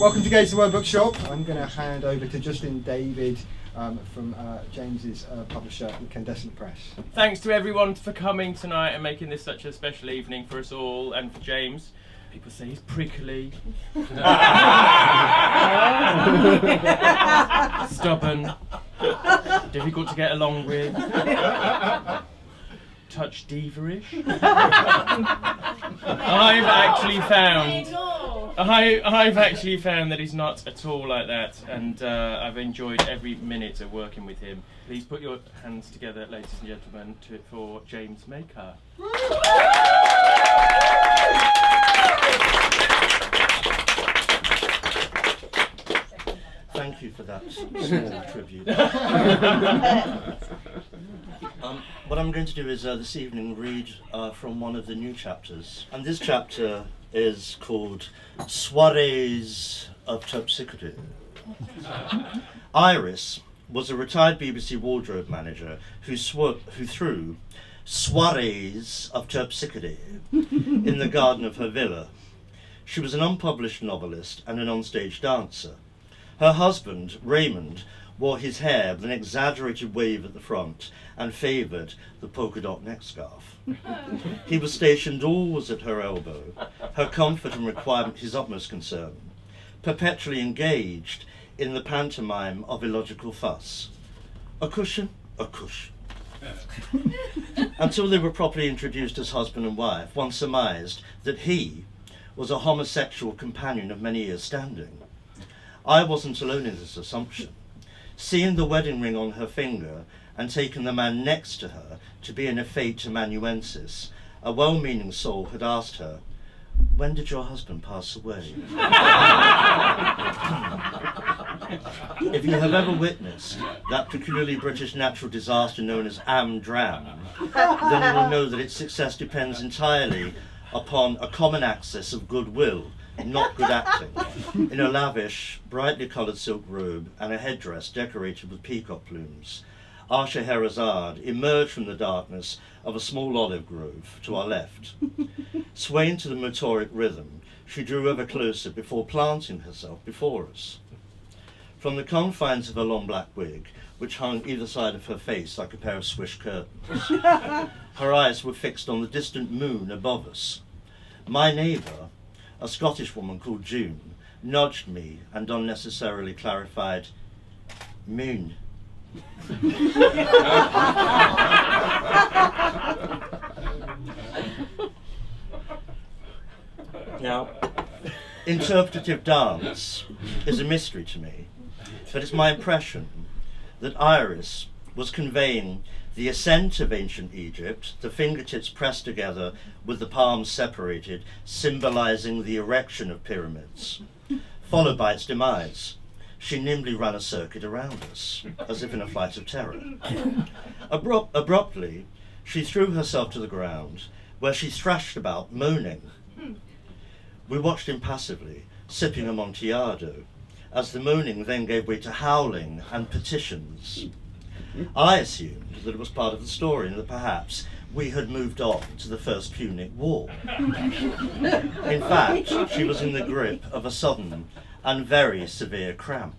Welcome to Gaze the Word Bookshop. I'm going to hand over to Justin David from James's publisher, Inkandescent Press. Thanks to everyone for coming tonight and making this such a special evening for us all and for James. People say he's prickly, stubborn, difficult to get along with, touch diva-ish. I've actually found that he's not at all like that, and I've enjoyed every minute of working with him. Please put your hands together, ladies and gentlemen, for James Maker. Thank you for that small tribute. What I'm going to do is this evening read from one of the new chapters. And this chapter is called Soirees of Terpsichore. Iris was a retired BBC wardrobe manager who threw soirees of Terpsichore in the garden of her villa. She was an unpublished novelist and an onstage dancer. Her husband, Raymond, wore his hair with an exaggerated wave at the front and favoured the polka dot neck scarf. He was stationed always at her elbow, her comfort and requirement his utmost concern, perpetually engaged in the pantomime of illogical fuss. A cushion, a cushion. Until they were properly introduced as husband and wife, one surmised that he was a homosexual companion of many years' standing. I wasn't alone in this assumption. Seeing the wedding ring on her finger and taking the man next to her to be an effete amanuensis, a well-meaning soul had asked her, "When did your husband pass away?" If you have ever witnessed that peculiarly British natural disaster known as Am-Dram, then you will know that its success depends entirely upon a common access of goodwill, not good acting, in a lavish, brightly coloured silk robe and a headdress decorated with peacock plumes. Our Scheherazade emerged from the darkness of a small olive grove to our left. Swaying to the motoric rhythm, she drew ever closer before planting herself before us. From the confines of her long black wig, which hung either side of her face like a pair of swish curtains, her eyes were fixed on the distant moon above us. My neighbour, a Scottish woman called June, nudged me and unnecessarily clarified, "Moon." Now, interpretative dance is a mystery to me, but it's my impression that Iris was conveying the ascent of ancient Egypt, the fingertips pressed together with the palms separated, symbolizing the erection of pyramids, followed by its demise. She nimbly ran a circuit around us, as if in a flight of terror. Abruptly, she threw herself to the ground, where she thrashed about, moaning. We watched impassively, sipping Amontillado, as the moaning then gave way to howling and petitions. I assumed that it was part of the story and that perhaps we had moved on to the First Punic War. In fact, she was in the grip of a sudden and very severe cramp.